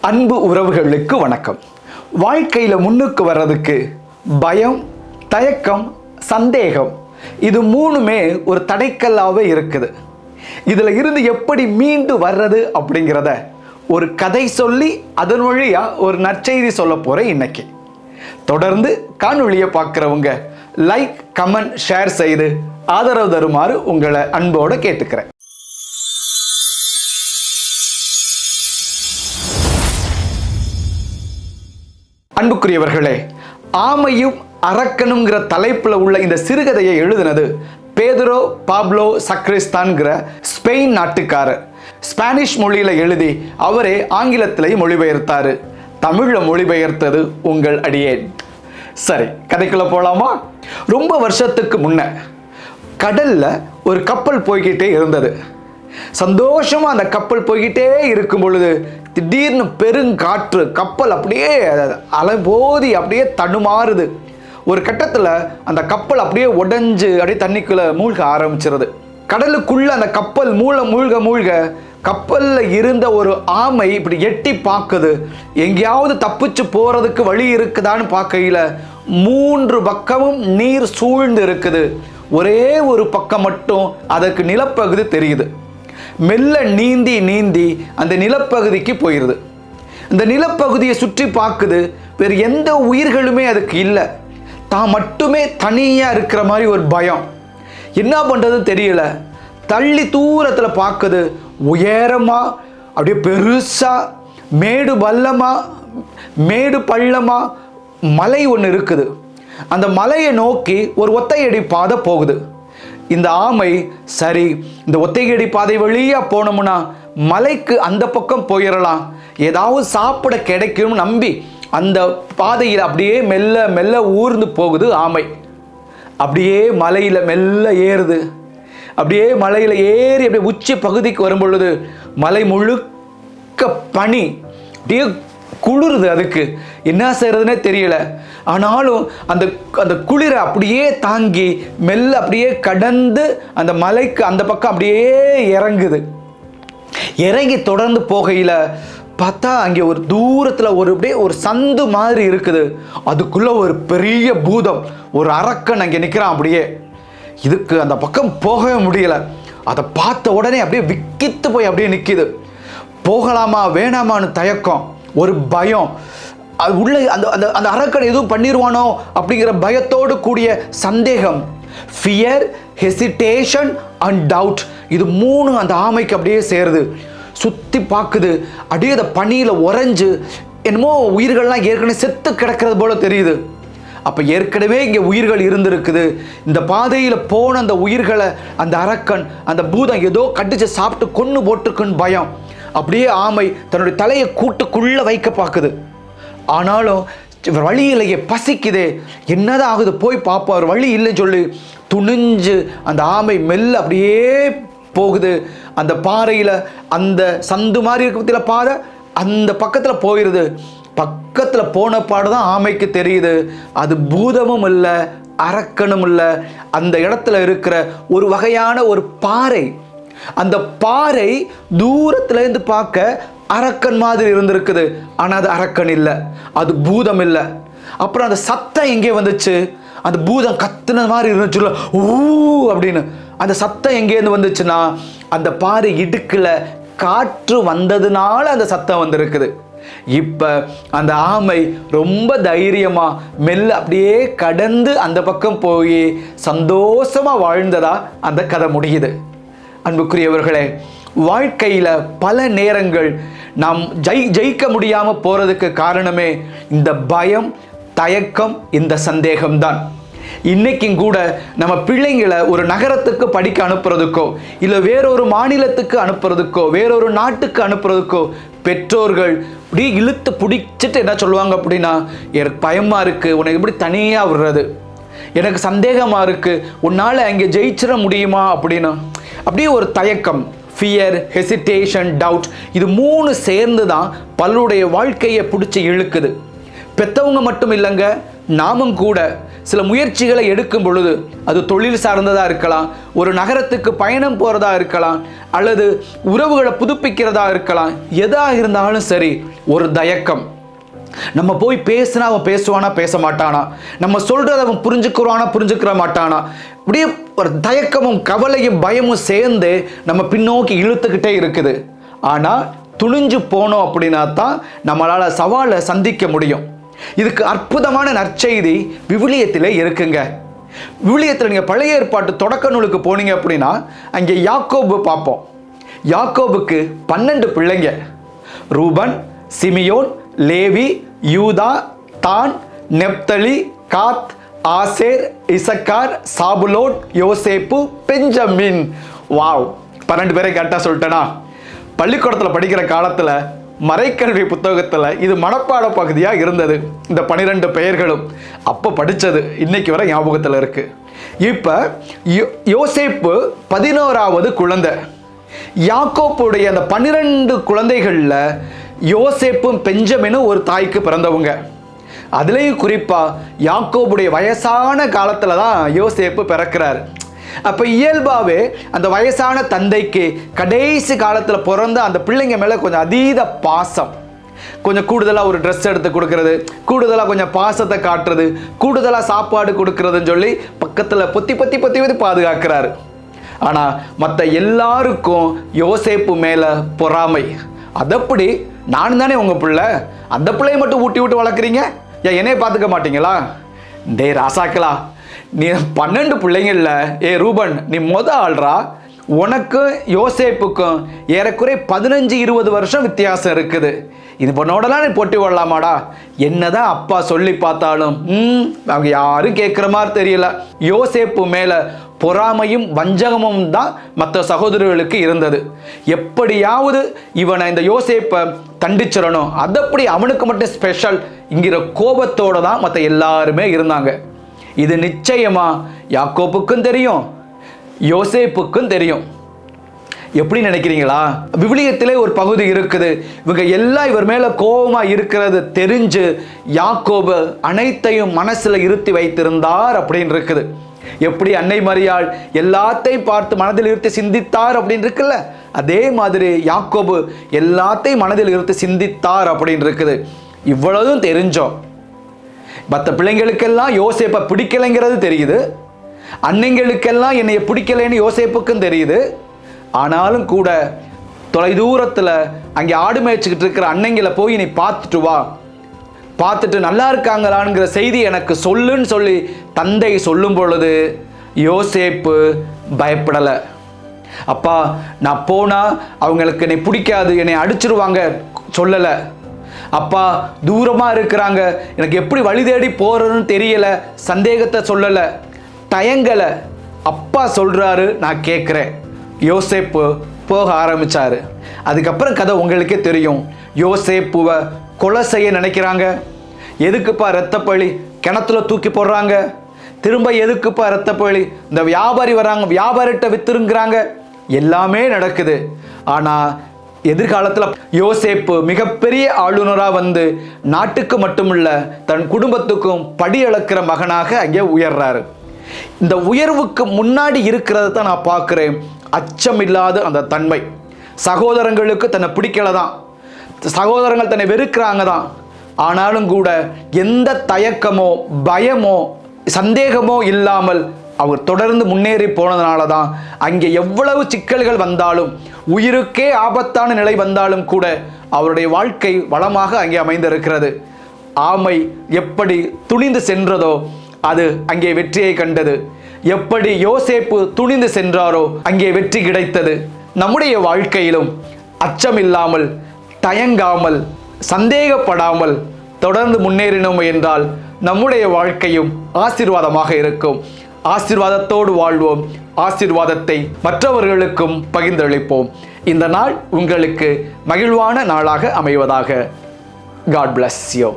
அன்பு உறவுகளுக்கு வணக்கம். வாழ்க்கையில் முன்னுக்கு வர்றதுக்கு பயம், தயக்கம், சந்தேகம் இது மூணுமே ஒரு தடைக்கல்லாவே இருக்குது. இதில் இருந்து எப்படி மீண்டு வர்றது அப்படிங்கிறத ஒரு கதை சொல்லி அதன் வழியா ஒரு நற்செய்தி சொல்ல போகிறேன் இன்னைக்கு. தொடர்ந்து காணொளியை பார்க்குறவங்க லைக், கமெண்ட், ஷேர் செய்து ஆதரவு தருமாறு உங்களை அன்போடு கேட்டுக்கிறேன். அன்புக்குரியவர்களே, ஆமையும் அரக்கனுங்கிற தலைப்பில் உள்ள இந்த சிறுகதையை எழுதினது பேதுரோ பாப்லோ சக்ரிஸ்தான்கிற ஸ்பெயின் நாட்டுக்காரர். ஸ்பானிஷ் மொழியில் எழுதி அவரே ஆங்கிலத்திலேயே மொழிபெயர்த்தாரு. தமிழில் மொழிபெயர்த்தது உங்கள் அடியேன். சரி, கதைக்குள்ள போலாமா? ரொம்ப வருஷத்துக்கு முன்ன கடல்ல ஒரு கப்பல் போய்கிட்டே இருந்தது. சந்தோஷமா அந்த கப்பல் போய்கிட்டே இருக்கும் பொழுது திடீர்னு பெருங்காற்று, கப்பல் அப்படியே அலைபோதி அப்படியே தடுமாறுது. ஒரு கட்டத்தில் அந்த கப்பல் அப்படியே உடைஞ்சு அப்படியே தண்ணிக்குள்ள மூழ்க ஆரம்பிச்சிருது. கடலுக்குள்ள அந்த கப்பல் மூழ்க கப்பலில் இருந்த ஒரு ஆமை இப்படி எட்டி பார்க்குது. எங்கேயாவது தப்பிச்சு போறதுக்கு வழி இருக்குதான்னு பார்க்கையில் 3 பக்கமும் நீர் சூழ்ந்து இருக்குது. ஒரே ஒரு பக்கம் மட்டும் அதற்கு நிலப்பகுதி தெரியுது. மெல்ல நீந்தி அந்த நிலப்பகுதிக்கு போயிடுது. இந்த நிலப்பகுதியை சுற்றி பார்க்குது. வேறு எந்த உயிர்களுமே அதுக்கு இல்லை. தான் மட்டுமே தனியாக இருக்கிற மாதிரி ஒரு பயம். என்ன பண்ணுறதுன்னு தெரியல. தள்ளி தூரத்தில் பார்க்குது. உயரமா அப்படியே பெருசா மேடு பள்ளமா மலை ஒன்று இருக்குது. அந்த மலையை நோக்கி ஒரு ஒத்தையடி பாதை போகுது. இந்த ஆமை சரி, இந்த ஒத்தையடி பாதை வழியா போனோம்னா மலைக்கு அந்த பக்கம் போயிடலாம், ஏதாவது சாப்பிட கிடைக்கும் நம்பி அந்த பாதையில் அப்படியே மெல்ல ஊர்ந்து போகுது ஆமை. அப்படியே மலையில் மெல்ல ஏறுது. அப்படியே மலையில் ஏறி அப்படியே உச்சி பகுதிக்கு வரும் பொழுது மலை முழுக்க பனி, அப்படியே குளிருது. அதுக்கு என்ன செய்யறதுனே தெரியல. ஆனாலும் அந்த அந்த குளிரை அப்படியே தாங்கி மெல்ல அப்படியே கடந்து அந்த மலைக்கு அந்த பக்கம் அப்படியே இறங்கி தொடர்ந்து போகையில் பார்த்தா அங்கே ஒரு தூரத்தில் அப்படியே ஒரு சந்து மாதிரி இருக்குது. அதுக்குள்ள ஒரு பெரிய பூதம், ஒரு அரக்கன் அங்கே நிற்கிறான். அப்படியே இதுக்கு அந்த பக்கம் போகவே முடியல. அதை பார்த்த உடனே அப்படியே விக்கித்து போய் அப்படியே நிற்கிது. போகலாமா வேணாமான்னு தயக்கம், ஒரு பயம். அது உள்ள அந்த அரக்கன் எதுவும் பண்ணிடுவானோ அப்படிங்கிற பயத்தோடு கூடிய சந்தேகம். ஃபியர், ஹெசிடேஷன் அண்ட் டவுட், இது 3 அந்த ஆமைக்கு அப்படியே சேருது. சுற்றி பார்க்குது. அப்படியே அந்த பனியில் உறைஞ்சு என்னமோ உயிர்கள்லாம் ஏற்கனவே செத்து கிடக்கிறது போல தெரியுது. அப்போ ஏற்கனவே இங்கே உயிர்கள் இருந்திருக்குது. இந்த பாதையில் போன அந்த உயிர்களை அந்த அரக்கன், அந்த பூதம் ஏதோ கடிச்சு சாப்பிட்டு கொன்று போட்டுக்குன்னு பயம். அப்படியே ஆமை தன்னுடைய தலையை கூட்டுக்குள்ள வைக்க பார்க்குது. ஆனாலும் வழியிலேயே பசிக்குதே, என்னதான் ஆகுது போய் பார்ப்போம். ஒரு வழி இல்லைன்னு சொல்லி துணிஞ்சு அந்த ஆமை மெல்ல அப்படியே போகுது. அந்த பாறையில் அந்த சந்து மாதிரி இருக்கிற பாதை அந்த பக்கத்தில் போயிடுது. பக்கத்தில் போன பாடு தான் ஆமைக்கு தெரியுது அது பூதமும் இல்லை, அரக்கனும் இல்லை. அந்த இடத்துல இருக்கிற ஒரு வகையான ஒரு பாறை. அந்த பாறை தூரத்துல இருந்து பார்க்க அரக்கன் மாதிரி இருந்திருக்குது. ஆனால் அது அரக்கன் இல்லை, அது பூதம் இல்லை. அப்புறம் அந்த சத்தம் எங்கே வந்துச்சு? அந்த பூதம் கத்துன மாதிரி இருந்துச்சுல்ல, ஊ அப்படின்னு. அந்த சத்தம் எங்கேருந்து வந்துச்சுன்னா அந்த பாறை இடுக்குல காற்று வந்ததுனால அந்த சத்தம் வந்திருக்குது. இப்போ அந்த ஆமை ரொம்ப தைரியமா மெல்ல அப்படியே கடந்து அந்த பக்கம் போய் சந்தோஷமா வாழ்ந்ததா அந்த கதை முடியுது. அன்புக்குரியவர்களே, வாழ்க்கையில் பல நேரங்கள் நாம் ஜெயிக்க முடியாமல் போகிறதுக்கு காரணமே இந்த பயம், தயக்கம், இந்த சந்தேகம்தான். இன்னைக்கும் கூட நம்ம பிள்ளைங்களை ஒரு நகரத்துக்கு படிக்க அனுப்புறதுக்கோ இல்லை வேறொரு மாநிலத்துக்கு அனுப்புறதுக்கோ வேறொரு நாட்டுக்கு அனுப்புறதுக்கோ பெற்றோர்கள் இப்படி இழுத்து பிடிச்சிட்டு என்ன சொல்லுவாங்க அப்படின்னா, எனக்கு பயமாக இருக்குது, உனக்கு எப்படி தனியாக விடுறது, எனக்கு சந்தேகமாக இருக்குது, உன்னால் அங்கே ஜெயிச்சிட முடியுமா அப்படின்னு. அப்படியே ஒரு தயக்கம், ஃபியர், ஹெசிடேஷன், டவுட், இது 3 சேர்ந்து தான் பலருடைய வாழ்க்கையை பிடிச்சி இழுக்குது. பெற்றவங்க மட்டும் இல்லைங்க, நாமும் கூட சில முயற்சிகளை எடுக்கும் பொழுது, அது தொழில் சார்ந்ததாக இருக்கலாம், ஒரு நகரத்துக்கு பயணம் போகிறதா இருக்கலாம், அல்லது உறவுகளை புதுப்பிக்கிறதா இருக்கலாம், எதாக இருந்தாலும் சரி, ஒரு தயக்கம். நம்ம போய் பேசினா அவன் பேசுவானா பேச மாட்டானா, நம்ம சொல்றதை அவன் புரிஞ்சுக்கிறானா புரிஞ்சுக்கிற மாட்டானா, இப்படியே ஒரு தயக்கமும் கவலையும் பயமும் சேர்ந்து நம்ம பின்னோக்கி இழுத்துக்கிட்டே இருக்குது. ஆனால் துணிஞ்சு போனோம் அப்படின்னா தான் நம்மளால் சவாலை சந்திக்க முடியும். இதுக்கு அற்புதமான நற்செய்தி விவிலியத்திலே இருக்குங்க. விவிலியத்தில் நீங்கள் பழைய ஏற்பாட்டு தொடக்க நூலுக்கு போனீங்க அப்படின்னா அங்கே யாக்கோபு பார்ப்போம். யாக்கோபுக்கு 12 பிள்ளைங்க. ரூபன், சிமியோன், லேவி, யூதா, தான், நெப்தலி, காத், ஆசேர், இசக்கார், சாபுலோன், யோசேப்பு, பெஞ்சமின். வாவ், 12 பேரை கரெக்டாக சொல்லிட்டேனா? பள்ளிக்கூடத்தில் படிக்கிற காலத்தில் மறைக்கல்வி புத்தகத்தில் இது மனப்பாட பகுதியாக இருந்தது. இந்த 12 பெயர்களும் அப்போ படித்தது இன்னைக்கு வரை ஞாபகத்தில் இருக்கு. இப்போ யோசேப்பு 11வது குழந்தை. யாக்கோப்புடைய அந்த 12 குழந்தைகளில் யோசேப்பும் பெஞ்சமினும் ஒரு தாய்க்கு பிறந்தவங்க. அதுலேயும் குறிப்பாக யாக்கோபுடைய வயசான காலத்தில் தான் யோசேப்பு பிறக்கிறார். அப்போ இயல்பாகவே அந்த வயசான தந்தைக்கு கடைசி காலத்தில் பிறந்த அந்த பிள்ளைங்க மேலே கொஞ்சம் அதீத பாசம், கொஞ்சம் கூடுதலாக ஒரு ட்ரெஸ் எடுத்து கொடுக்கறது, கூடுதலாக கொஞ்சம் பாசத்தை காட்டுறது, கூடுதலாக சாப்பாடு கொடுக்கறதுன்னு சொல்லி பக்கத்தில் பொத்தி பொத்தி பொத்தி பொத்தி பாதுகாக்கிறாரு. ஆனால் மற்ற எல்லாருக்கும் யோசேப்பு மேலே பொறாமை. அதப்படி நான் தானே உங்கள் பிள்ளை, அந்த பிள்ளையை மட்டும் ஊட்டி விட்டு வளர்க்குறீங்க, ஏன் என்னைய பார்த்துக்க மாட்டீங்களா? டே ராசாக்களா, நீ 12 பிள்ளைங்கள்ல ரூபன் நீ ஆள்றா. உனக்கும் யோசேப்புக்கும் ஏறக்குறை 15-20 வருஷம் வித்தியாசம் இருக்குது. இது பொண்ணோடலாம் நீ போட்டி விடலாமாடா? என்னதான் அப்பா சொல்லி பார்த்தாலும் அவங்க யாரும் கேட்குற மாதிரி தெரியல. யோசேப்பு மேலே பொறாமையும் வஞ்சகமும் தான் மற்ற சகோதரர்களுக்கு இருந்தது. எப்படியாவது இவனை இந்த யோசேப்பை தண்டிச்சிடணும், அதப்படி அவனுக்கு மட்டும் ஸ்பெஷல் இங்கிற கோபத்தோடு தான் மற்ற எல்லாருமே இருந்தாங்க. இது நிச்சயமா யாக்கோப்புக்கும் தெரியும், யோசேப்புக்கும் தெரியும். எப்படி நினைக்கிறீங்களா? விவிலியத்திலே ஒரு பகுதி இருக்குது, இவங்க எல்லாம் இவர் மேல கோபமா இருக்கிறது தெரிஞ்சு யாக்கோபு அனைத்தையும் மனசுல இருத்தி வைத்திருந்தார் அப்படின்னு இருக்குது. எப்படி அன்னை மரியாள் எல்லாத்தையும் பார்த்து மனதில் இருத்தி சிந்தித்தார் அப்படின்னு இருக்குல்ல, அதே மாதிரி யாக்கோபு எல்லாத்தையும் மனதில் இருத்தி சிந்தித்தார் அப்படின்னு இருக்குது. இவ்வளவும் தெரிஞ்சோம் மற்ற பிள்ளைங்களுக்கெல்லாம் யோசேப்பை பிடிக்கலைங்கிறது தெரியுது, அன்னைங்களுக்கெல்லாம் என்னைய பிடிக்கலைன்னு யோசேப்புக்கும் தெரியுது. ஆனாலும் கூட தொலைதூரத்தில் அங்கே ஆடு மேய்ச்சிக்கிட்டு இருக்கிற அன்னைங்களை போய் நீ பார்த்துட்டு வா, பார்த்துட்டு நல்லா இருக்காங்களான்ங்கிற செய்தி எனக்கு சொல்லுன்னு சொல்லி தந்தை சொல்லும் பொழுது யோசேப்பு பயப்படலை. அப்பா நான் போனால் அவங்களுக்கு என்னை பிடிக்காது, என்னை அடிச்சிருவாங்க சொல்லலை. அப்பா தூரமாக இருக்கிறாங்க, எனக்கு எப்படி வழி தேடி போகிறதுன்னு தெரியலை, சந்தேகத்தை சொல்லலை, தயங்கலை. அப்பா சொல்கிறாரு, நான் கேட்குறேன். யோசேப்பு போக ஆரம்பித்தார். அதுக்கப்புறம் கதை உங்களுக்கே தெரியும். யோசேப்புவை கொலை செய்ய நினைக்கிறாங்க. எதுக்குப்பா இரத்தப்பழி? கிணத்துல தூக்கி போடுறாங்க. திரும்ப எதுக்குப்பா இரத்தப்பழி? இந்த வியாபாரி வராங்க, வியாபாரிட்ட வித்துருங்கிறாங்க. எல்லாமே நடக்குது. ஆனால் எதிர்காலத்தில் யோசேப்பு மிகப்பெரிய ஆளுநராக வந்து நாட்டுக்கு மட்டுமில்ல தன் குடும்பத்துக்கும் படி அளக்கிற மகனாக அங்கே உயர்றாரு. இந்த உயர்வுக்கு முன்னாடி இருக்கிறத தான் நான் பார்க்குறேன், அச்சமில்லாத அந்த தன்மை. சகோதரங்களுக்கு தன்னை பிடிக்கல தான், சகோதரங்கள் தன்னை வெறுக்கிறாங்க தான், ஆனாலும் கூட எந்த தயக்கமோ பயமோ சந்தேகமோ இல்லாமல் அவர் தொடர்ந்து முன்னேறி போனதுனால தான் அங்கே எவ்வளவு சிக்கல்கள் வந்தாலும், உயிருக்கே ஆபத்தான நிலை வந்தாலும் கூட அவருடைய வாழ்க்கை வளமாக அங்கே அமைந்திருக்கிறது. ஆமை எப்படி துணிந்து சென்றதோ அது அங்கே வெற்றியை கண்டது. எப்படி யோசேப்பு துணிந்து சென்றாரோ அங்கே வெற்றி கிடைத்தது. நம்முடைய வாழ்க்கையிலும் அச்சமில்லாமல், தயங்காமல், சந்தேகப்படாமல் தொடர்ந்து முன்னேறினோம் என்றால் நம்முடைய வாழ்க்கையும் ஆசீர்வாதமாக இருக்கும். ஆசீர்வாதத்தோடு வாழ்வோம், ஆசீர்வாதத்தை மற்றவர்களுக்கும் பகிர்ந்தளிப்போம். இந்த நாள் உங்களுக்கு மகிழ்வான நாளாக அமைவதாக. God bless you.